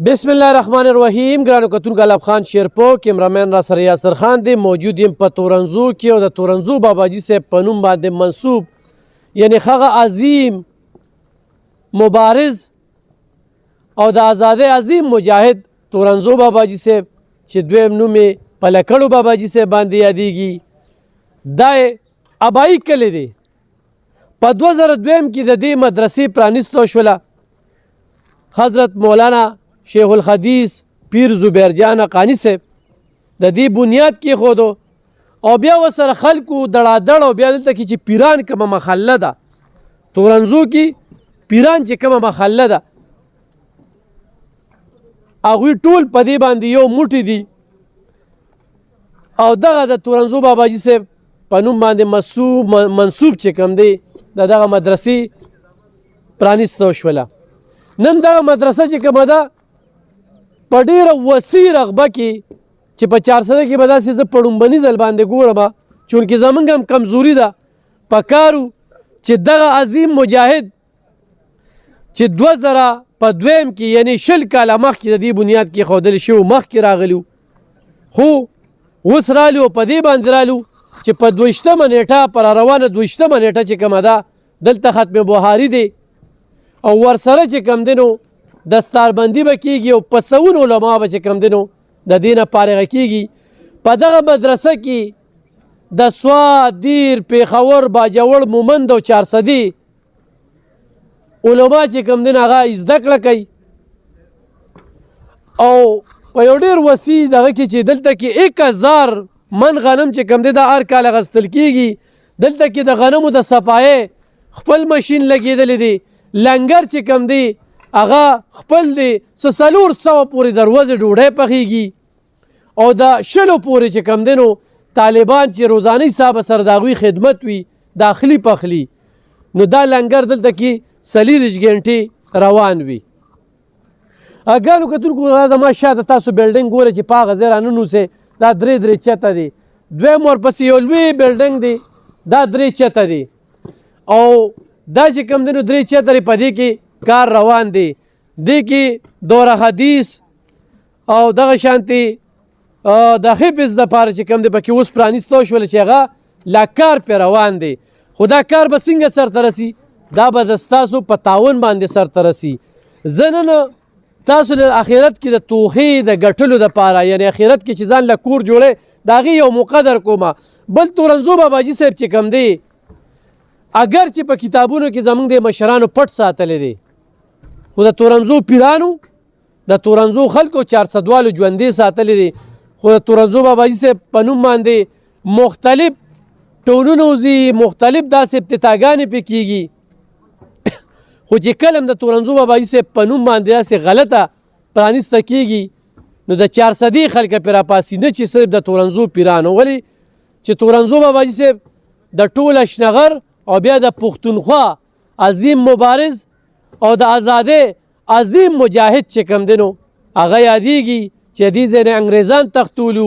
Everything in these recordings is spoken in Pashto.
بسم الله الرحمن الرحیم. ګرانو کتونکو الاب خان شیرپو کیمرامین را سره یاسر خان دی. موجود یم په تورنزو کې او د تورنزو باباجي صاحب په نوم باندې منصوب یعنی هغه عظیم مبارز او د ازادۍ عظیم مجاهد تورنزو باباجي صاحب چې دویم نوم یې په لکړو باباجي صاحب باندې یادیږي. دا یې ابایي کلی دی. په 2002 کې د دې مدرسې پرانیستو شوله. حضرت مولانا شیخ الحدیث پیر زبیر جان حقانی صاحب د دې بنیاد کېښودو او بیا ورسره خلکو دړادړ او بیا دلته کې چې پیران کومه محله ده تورنزو کې پیران چې کومه محله ده هغوی ټول په دې باندې یو موټی دي او دغه د تورنزو باباجي صاحب په نوم باندې منصوب چې کوم دی د دغه مدرسې پرانیستو شوله. نن دغه مدرسه چې کومه ده په ډېره وسیع رغبه کې چې په 400 کې به داسې زه په ړومبني ځل باندې ګورم چونکې زمونږ هم کمزوري ده په کارو چې دغه عظیم مجاهد چې 2000 په دویم کې یعنی 20 کاله مخکې د دې بنیاد کې ښودل شوي مخکې راغلي خو اوس رالي او په دې باندې رالو چې په 22مه نیټه پر روانه 22مه نیټه چې کومه ده دلته ختم بهاري دی او ورسره چې کم دی نو دستاربندي به کېږي او په سوونو علما به چې کم دی نو د دې نه فارغه کېږي. په دغه مدرسه کې د سوات دیر پېښور باجوړ مومند او چارسدي علما چې کم دی نو هغه زده کړه کوي او په یو ډېر وسیع دغه کې چې دلته کې 1000 من غنم چې کم دی دا هر کال اخیستل کېږي. دلته کې د غنمو د صفایې خپل ماشین لګېدلی دی. لنګر چې کم دی هغه خپل دی 400 پورې دروازې ډوډۍ پخېږي او د 20 پورې چې کم دی نو طالبان چې روزانه حساب سره د هغوی خدمت وي داخلي پخلي نو دا لنګر دلته کې 40 غنټې روان وي. ګرانو کتونکو زما شاته تاسو بلډینګ ګوره چې په هغه ځای راننوسئ دا 3 چته دی. دویم ورپسې یو لوی بلډینګ دی دا 3 چته دی او دا چې کوم دی نو 3 چته په دې کې کار روان دی. دې کې دوره حدیث او دغه شانتي د حفظ دپاره چې کوم دی پکې اوس پرانیستو شوله چې هغه لا کار پرې روان دی. خو دا کار به څنګه سرته رسي دا به د ستاسو په تعاون باندې سرته رسي. زه نن تاسو له آخرت کې د توحید د ګټلو دپاره یعنی آخرت کې چې ځان له کور جوړی د هغې یو مقدر کومه. بل تورنزو باباجي صاحب چې کوم دی اگر چې په کتابونو کې زمونږ د مشرانو پټ ساتلی دی خو د تورنزو پیرانو د تورنزو خلکو 400 والو ژوندې ساتلی دی. خو د تورنزو باباجي صاحب په نوم باندې مختلف ټونونه وځي مختلف داسې افتتاحګانې پې کېږي خو چې کله هم د تورنزو باباجي صاحب په نوم باندې داسې غلطه پرانیسته کېږي نو د 400 خلکه پرې راپاسي نه چې صرف د تورنزو پیرانو ولې چې تورنزو باباجي صاحب د ټول اشنغر او بیا د پښتونخوا عظیم مبارز او د ازادۍ عظیم مجاهد چې کوم دی نو هغه یادیږي چې دې ځای نه انګریزان تختولو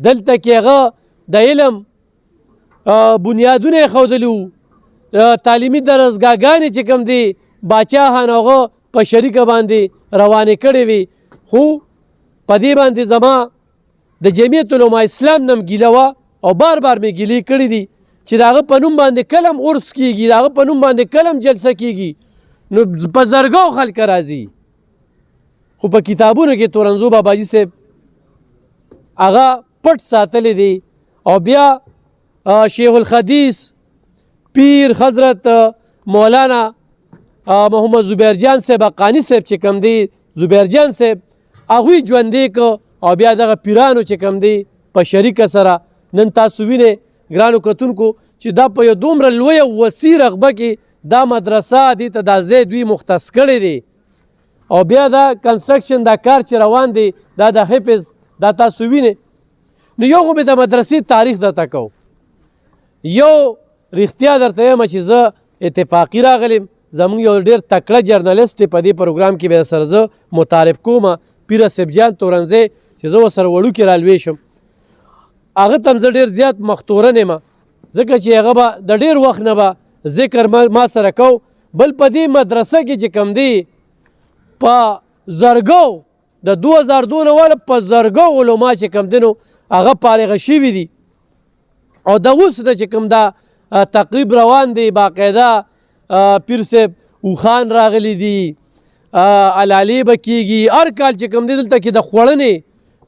دلته کې هغه د علم بنیادونه یې ښودلي تعلیمي درسګاهګانې چې کوم دی باچاهان هغه په شریکه باندې روانې کړې وي. خو په دې باندې زما د جمعیت علما اسلام نم ګیله وه او بار مې ګیلې کړي دي چې د هغه په نوم باندې کلم عرس کېږي د هغه په نوم باندې کلم جلسه کېږي نو په زرګو خلک راځي. خو په کتابونو کې تورنزو باباجي صاحب هغه پټ ساتلی دی او بیا شیخ الحدیث پیر حضرت مولانا محمد زبیر جان صاحب حقانی صاحب چې کوم دی زبیر جان صاحب هغوی ژوندې که او بیا دغه پیرانو چې کوم دی په شریکه سره نن تاسو وینئ ګرانو کتونکو چې دا په یو دومره لویه وسیع رغبه کې دا مدرسه دې ته دا ځای دوی مختص کړی دی او بیا دا کنسټرکشن دا کار چې روان دی دا د حفظ دا تاسو وینئ. نو یو خو مې د مدرسې تاریخ درته کوم یو رښتیا درته یم چې زه اتفاقي راغلم زمونږ یو ډېر تکړه جرنالست په دې پروګرام کې به سره زه متعارف کوم پیر صاحب جان تورنزی چې زه ورسره وړوکې رالوی شم هغه ته هم زه ډېر زیات مختورن یم ځکه چې هغه به د ډېر وخت نه به ذکر ما سره کو. بل په دې مدرسه کې چې کوم دی په زرګو د 2002 نه والا په زرګو علما چې کوم دي نو هغه فارغه شوي دي او د اوس د چې کوم دا تقریب روان دی باقاعده پیر صاحب اوخان راغلی دي علالي به کېږي هر کال چې کوم دی دلته کې د خوړنې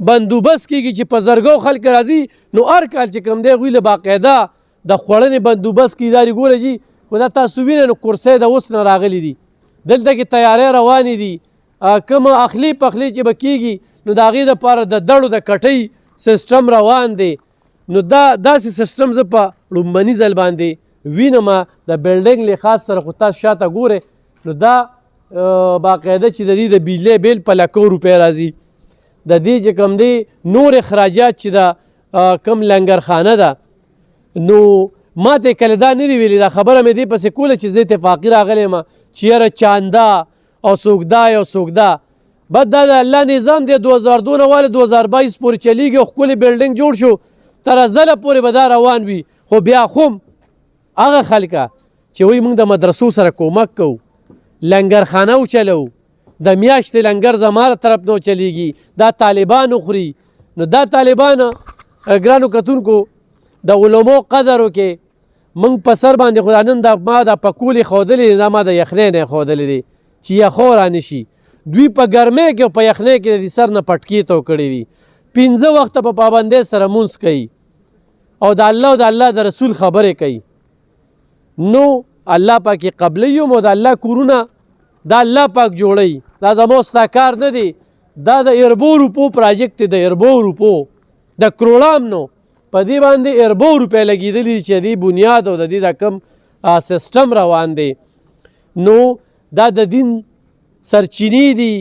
بندوبست کېږي چې په زرګو خلک راځي نو هر کال چې کوم دی هغوی له باقاعده د خوړنې بندوبست کېږي دا ګوره جي خو دا تاسو وینئ نو کرسۍ د اوس نه راغلي دي دلته کې تیارې روانې دي کوم اخلي پخلي چې به کېږي نو د هغې دپاره د دړو د کټۍ سیسټم روان دی نو دا داسې سیسټم زه په لومبني ځل باندې وینم د بلډینګ لحاظ سره خو تاسو شاته ګورئ نو دا باقاعده چې د دې د بجلی بیل په لکو روپۍ راځي د دې چې کوم دی نور اخراجات چې د کوم لنګرخانه ده نو ما ته کله دا نه وی ویلي دا خبره مې دې پسې کوله چې زه اتفاقي راغلی یم چې یاره چانده او څوک دا او څوک دا بد دا د الله نظام دی 2002 نه والی 2022 پورې چلیږي او ښکلې بلډینګ جوړ شو تر ازله پورې به دا روان وي خو بیا خو هغه خلکه چې وایي موږ د مدرسو سره کومک کوو لنګرخانه وچلو د میاشتې لنګر زما طرف نه چلیږي دا طالبانو خوري نو دا طالبانو ګرانو کتونکو د علماو قدر وکړي موږ په سر باندې خو نن ما دا پکولې ښودلې دا ما د یخنۍ نه یې ښودلې دی چې یخو رانشي دوی په ګرمۍ کې او په یخنۍ کې د سر نه پټکې تو کړې وي 15 وخته په پابندۍ سره مونځ کوي او د الله او د الله د رسول خبرې کوي نو الله پاک یې قبلوي او د الله کورونه دا الله پاک جوړوي دا زما ستا کار نه دی دا د اربو روپو پراجیکټ دی د اربو روپو د کروړام نو په دې باندې اربو روپۍ لګېدلي چې دې بنیاد او د دې دا کم سیسټم روان دی نو دا د دین سرچینې دي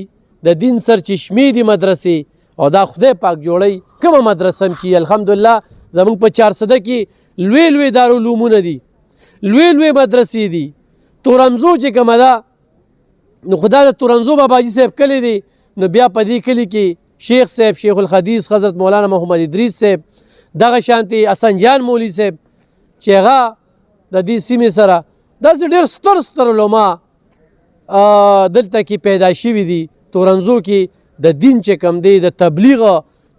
د دین سرچشمې دي مدرسې او دا خدای پاک جوړوي کومه مدرسه هم چې الحمدلله زمونږ په 400 کې لوی لوی دارالعلومونه دي لوی لوی مدرسې دي تورنزو چې کومه ده نو خدا د تورنزو باباجي صاحب کلی دی نو بیا په دې کلي کې شیخ صاحب شیخ الحدیث حضرت مولانا محمد ادریس صاحب دغه شانتي حسن جان مولوي صاحب چې هغه د دې سیمې سره داسې ډېر ستر ستر علما دلته کې پیدا شوي دي تورنزو کې د دین چې کم دی د تبلیغ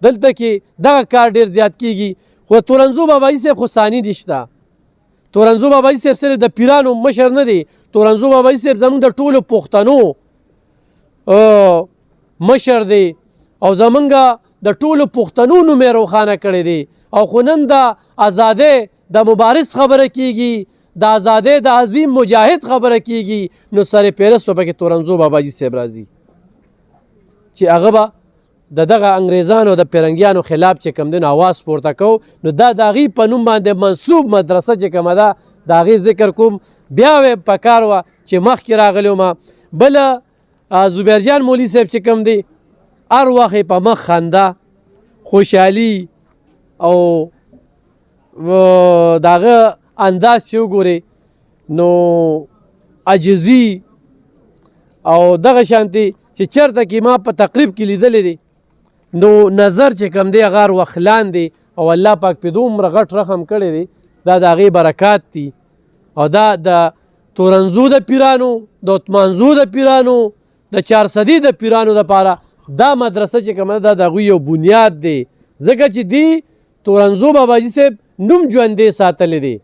دلته کې دغه کار ډېر زیات کېږي خو تورنزو باباجي صاحب خو ثاني نشته تورنزو باباجي صاحب صرف د پیرانو مشر نه دی تورنزو باباجي صاحب زموږ د ټولو پښتنو مشر دی او زمونږ د ټولو پښتنو نوم یې روښانه کړی دی او خو نن د ازادۍ د مبارز خبره کېږي د ازادۍ د عظیم مجاهد خبره کېږي نو سر پیرست به پکې تورنزو باباجي صاحب راځي چې هغه به د دغه انګریزانو د پیرنګیانو خلاف چې کوم دی نو اواز پورته کو نو دا د هغې په نوم باندې منصوب مدرسه چې کومه ده د هغې ذکر کوم بیا وې په کار وه چې مخکې راغلی وم بله زبیرجان مولوي صاحب چې کوم دی هر وخت یې په مخ خنده خوشحالي او د هغه انداز چې وګورې نو عجزي او دغه شانتي چې چېرته کې ما په تقریب کې لیدلی دی نو نظر چې کوم دی هغه هر وخت لاندې او الله پاک پې دومره غټ رحم کړی دی دا د هغې برکات دي او دا د تورنزو د پیرانو د عثمانزو د پیرانو د چارسدي د پیرانو دپاره دا مدرسه چې کومه ده د هغوی یو بنیاد دی ځکه چې دی تورنزو باباجي صاحب نوم ژوندی ساتلی دی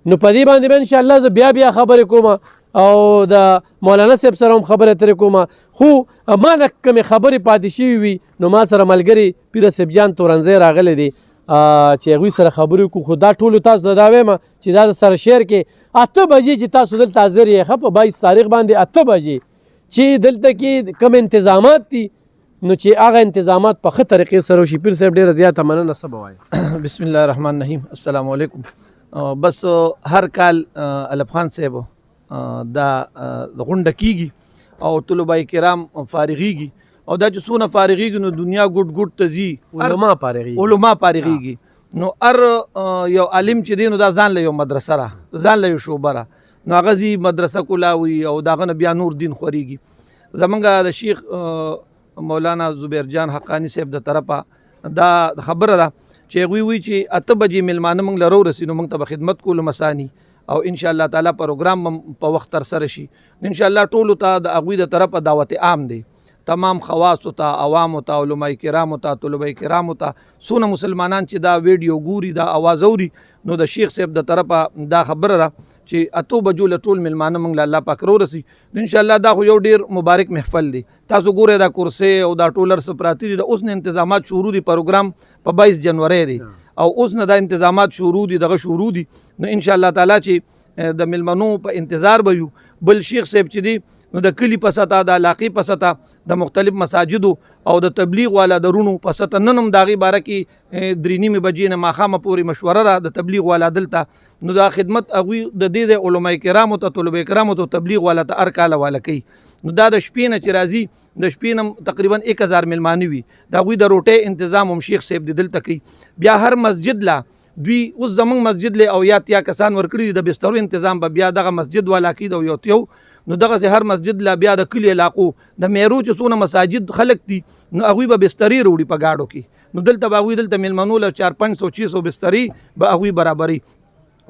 نو په دې باندې به انشاءالله زه بیا خبرې کوم او د مولانا صاحب سره هم خبرې اترې کوم خو ما نه کومې خبرې پاتې شوي وي نو ما سره ملګري پیر صاحب جان تورنزی راغلی دی چې هغوی سره خبرې وکړو خو دا ټولو تاسو ته دا وایم چې دا د سره شعر کې 8 بجې چې تاسو دلته حاضر یې ښه په 22 تاریخ باندې 8 بجې چې دلته کې کوم انتظامات دي نو چې هغه انتظامات په ښه طریقې سره وشي پیر صاحب ډېره زیاته مننه څه به وایي بسم الله الرحمن الرحیم السلام علیکم بس هر کال علب خان صاحب دا غونډه کیږي او طلباء کرام فارغیږي او دا چې څونه فارغیږي نو دنیا ګډ ته ځي علما فارغیږي نو هر یو عالم چې دی نو دا ځان له یو مدرسه را ځان له یو شعبه را نو هغه ځي مدرسه کولاوي او د هغه نه بیا نور دین خورېږي زمونږ د شیخ مولانا زبیر جان حقانی صاحب د طرفه دا خبره ده چې هغوی وایي چې 8 بجې میلمانه موږ له راورسي نو موږ ته به خدمت کولو مساني او ان شاء الله تعالی پروګرام په وخت ترسره شي ان شاء الله ټولو ته د هغوی د طرفه دعوت عام دی تمام خواصو ته عوامو ته علماء کرامو ته طلبه کرامو ته څونه مسلمانان چې دا ویډیو ګوري دا اواز اوري نو د شیخ صاحب د طرفه دا خبره ده چې اتو بجو له ټول ملمانه موږ له الله پاک رورسي ان شاء الله دا خو یو ډیر مبارک محفل دی تاسو ګورئ دا کرسۍ او دا ټولر سپراتی دي د اوس نه انتظامات شروع دي پروګرام په 22 جنوري دی او اوس نه دا انتظامات شروع دي دغه شروع دي نو ان شاء الله تعالی چې د ملمنو په انتظار به یو بل شیخ صاحب چې دی نو د کلی په سطح د علاقې په سطح د مختلف مساجدو او د تبلیغ والا درونو په سطح نن هم د هغې باره کې 3:30 بجې نه ماښامه پورې مشوره ده د تبلیغ والا دلته نو دا خدمت هغوی د دې ځای علما کرامو ته طلبه کرامو ته تبلیغ والا ته هر کال حواله کوي نو دا د شپې نه چې راځي د شپې نه تقریبا 1000 ملمانه وي د هغوی د روټۍ انتظام هم شیخ صاحب دلته کوي بیا هر مسجد لا دوی اوس زمونږ مسجد له او یا کسان ورکړي د بسترو انتظام به بیا دغه مسجد والا کوي د یو نو دغه هر مسجد لا بیا د کلی علاقو د میرو چې څونه مساجد خلق دي نو هغوی به بسترې وروړي په ګاډو کې نو دلته به هغوی دلته میلمنو له 400 500 600 بسترې به هغوی برابري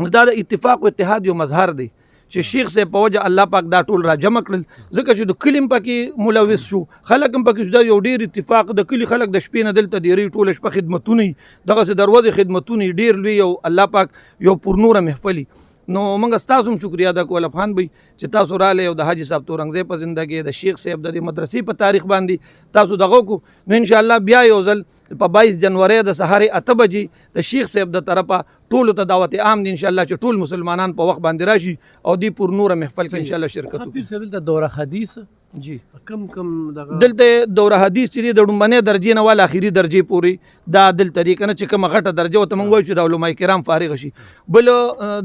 نو دا د اتفاق او اتحاد یو مظهر دی چې شیخ صاحب په وجه الله پاک دا ټول را جمع کړل ځکه چې د کلیم پکې ملوث شو خلک هم پکې دا یو ډیر اتفاق د کلی خلک د شپې نه دلته دیری ټول شپه خدمتونه دغه سه دروازه خدمتونه ډیر لوی او الله پاک یو پرنور محفلی نو موږ ستاسو هم شکریا ادا کوو افغان بھائی چې تاسو رااله او د حاجی صاحب تورنګزی په زندګۍ د شیخ صاحب د مدرسې په تاریخ باندې تاسو دغه کو نو ان شاء الله بیا یو ځل په 22 جنوري د سحر 8 بجې د شیخ صاحب د طرفه ټول ته دعوت عام دي ان شاء الله چې ټول مسلمانان په وخت باندې راشي او دی پر نور محفل کې ان شاء الله شرکت وکړي پیر صاحب دلته دوره حدیث جی کم دغه دلته دوره حدیث چې د ډومبنه درجې نه ول اخیری درجې پوري دا دل طریقه نه چې کوم غټه درجه او ته مونږ وایو چې د علماء کرام فارغ شي بل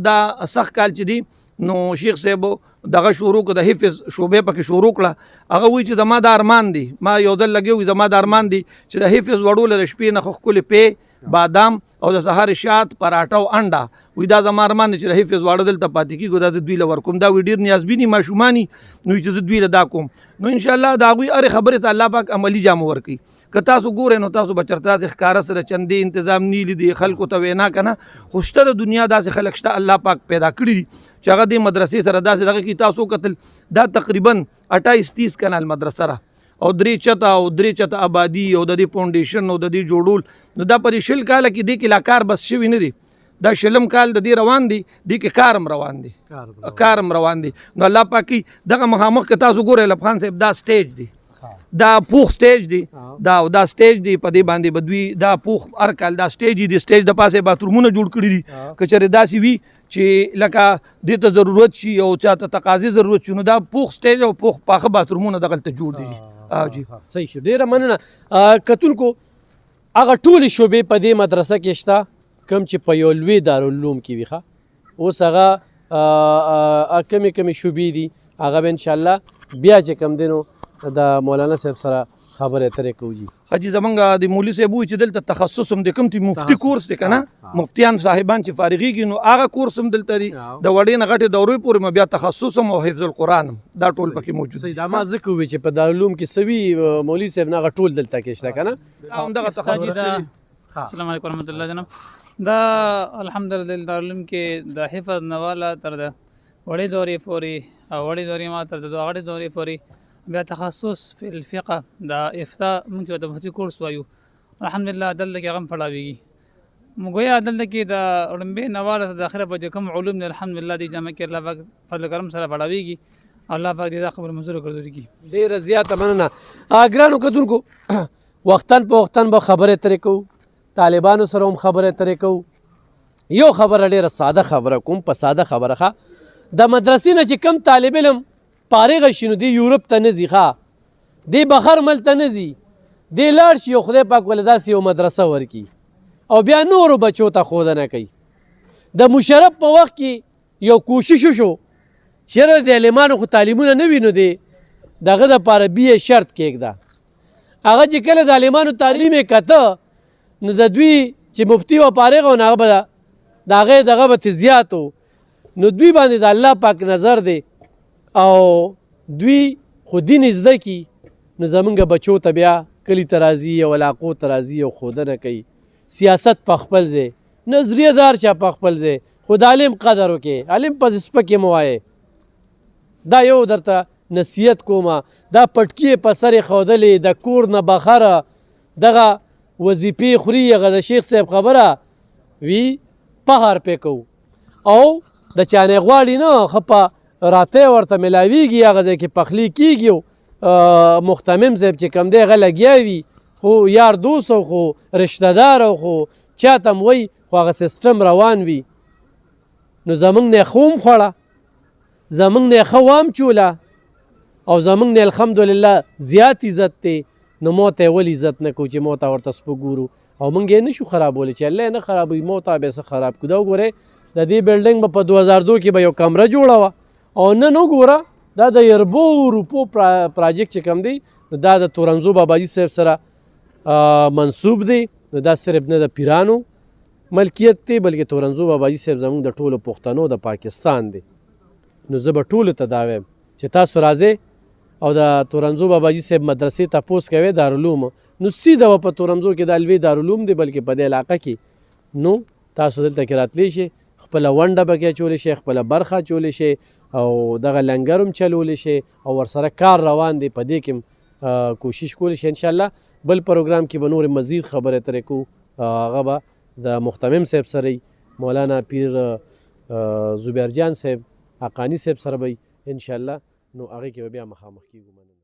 دا سخت کال چې دی نو شیخ صاحب دغه شروع کو د حفظ شوبې پکې شروع کړه هغه وی چې زما د ارمان دی ما یو دل لګیو زما د ارمان دی چې د حفظ وړول د شپې نه خو کلی په بادام او د سحر شات پراټه او انډا وی دا زما ارمان دی چې د حفظ وړل دلته پاتې کیږي دا دوی لور کوم دا وی ډیر نیازبینی ماشومانی نو چې دوی دا کوم نو ان شاء الله دا غوي اره خبره ته الله پاک عملی جام ورکي که تاسو ګورئ نو تاسو بچرتا ښکارا سره چندې تنظیم نیلی دی خلکو ته وینا کنه خوشته د دنیا داسې خلک شته الله پاک پیدا کړی چې هغه د مدرسې سره داسې دغه کې تاسو قتل دا تقریبا 28-30 کنال مدرسه را او درې چته آبادی او د دې فاونډیشن او د دې جوړول نو دا په شل کال کې د کې کار بس شوی نه دی دا شلم کال د دې روان دي د کې کارم روان دي نو الله پاکي دغه مخامخ که تاسو ګورئ لفخان صاحب دا سټیج دی دا پوخ سټیج دی دا سټیج دی په دې باندې بدوی دا پوخ هر کال دا سټیج دی سټیج د پاسه باترومونه جوړ کړی دي کچره داسې وی چې لکه دې ته ضرورت شي او چاته تقاضي ضرورت شي نو دا پوخ سټیج او پوخ پاخه باترومونه دغه ته جوړ دي جی صحیح شو ډیره مننه کتونکو هغه ټول شوبې په دې مدرسه کې شته کم چې په یو لوی دارالعلوم کې ویخه اوس هغه کمی شوبې دي هغه به ان شاء الله بیا چې کم دینو د مولانا صاحب سره خبره اترې کوي حاجی زمونږ د مولوی صاحب چې دلته تخصص هم د کوم تی مفتی کورس دی کنه مفتیان صاحبان چې فارغیږي نو هغه کورس هم دلته دی د وړې نه غټې دورې پورې بیا تخصص هم او حفظ القرآن دا ټول پکې موجود دي دا ما ذکر وی چې په دارالعلوم کې سوي مولوی صاحب نه ټول دلته کې شته کنه هم دغه تخصص السلام علیکم ورحمۃ اللہ جناب دا الحمدلله دارالعلوم کې د حفظ نواله تر د وړې دورې پورې او وړې دورې ما تر د غټې دورې پورې بیا تخصص فی الفقه دا افتاء موږ د مفتي کورس وایو الحمدلله دلته کې غم پړاویږي موږ یا دلته کې د وړمبې نواله د اخره په کوم علوم د الحمدلله د جامع کې الله پاک فضل کرم سره پړاویږي الله پاک دې خبر منظور کړو کی ډیر زیاته مننه اګرانو کتونکو وختن په وختن به خبره ترې کو طالبانو سره هم خبره ترې کو یو خبره ډیره ساده خبره کوم په ساده خبره د مدرسې نه چې کم طالب علم فارغ شي نو دی یورپ ته نه ځي ښه دی بهر ملک ته نه ځي دی لاړ شي یو خدای پاک ولې داسې یو مدرسه ورکي او بیا نورو بچو ته ښودنه کوي د مشرف په وخت کې یو کوشش وشو چېرې د عالمانو خو تعلیمونه نه وي نو دی دغه دپاره بیې شرط کېږده هغه چې کله د عالمانو تعلیم یې کته نو د دوی چې مفتي و فارغ و نو هغه به د هغې دغه به ترې زیات نو دوی باندې د الله پاک نظر دی او دوی خو دین زده کی نو زمونږ بچو ته بیا کلی ته راځي او علاقو ته راځي او ښودنه کوي سیاست په خپل ځای نظریه دار چا په خپل ځای خو د عالم قدر وکړي عالم په سپکې مه وایې دا یو درته نصیحت کومه دا پټکي په سر یې ښودلې د کور نه بخره دغه وظیفې خوري هغه د شیخ صاحب خبره وي پهر پې کوو او د چا نه غواړي نه ښه په راته ورته میلاویږي هغه ځای کې پخلی کېږي او محتمم صاحب چې کوم دی هغه لګیا وي خو یار دوست او خو رشته دار او خو چاته م وایي خو هغه سیسټم روان وي نو زمونږ نه یې ښه وم خوړه زمونږ نه یې ښه وام چوله او زمونږ نه الحمدلله زیات عزت دی نو مو ته یې ولې عزت نه کوو چې مو ته ورته سپه ګورو او موږ یې نه شو خرابولی چې الله یې نه خرابوي مو ته به څه خراب کړو دا وګورئ د دې بلډینګ به په 2002 کې به یو کمره جوړه وه او نن وګوره دا د یربو روپو پراجیکټ چې کوم دی نو دا د تورنزو باباجي صاحب سره منصوب دی نو دا صرف نه د پیرانو ملکیت دی بلکې تورنزو باباجي صاحب زموږ د ټولو پښتنو د پاکستان دی نو زه به ټولو ته دا وایم چې تاسو راځئ او د تورنزو باباجي صاحب مدرسې تپوس کوئ دارالعلوم نو سیده به په تورنزو کې دا لوی دارالعلوم دی بلکې په دې علاقه کې نو تاسو دلته کې راتلی شئ خپله ونډه پکې اچولی شئ خپله برخه اچولی شئ او دغه لنګر هم چلولی شئ او ورسره کار روان دی په دې کې کوشش کولی شئ انشاءالله بل پروګرام کې به نورې مزید خبرې ترې کوو هغه به د محتمم صاحب سره مولانا پیر زبیرجان صاحب حقانی صاحب سره به انشاءالله نو هغې کې به بیا مخامخ کېږو.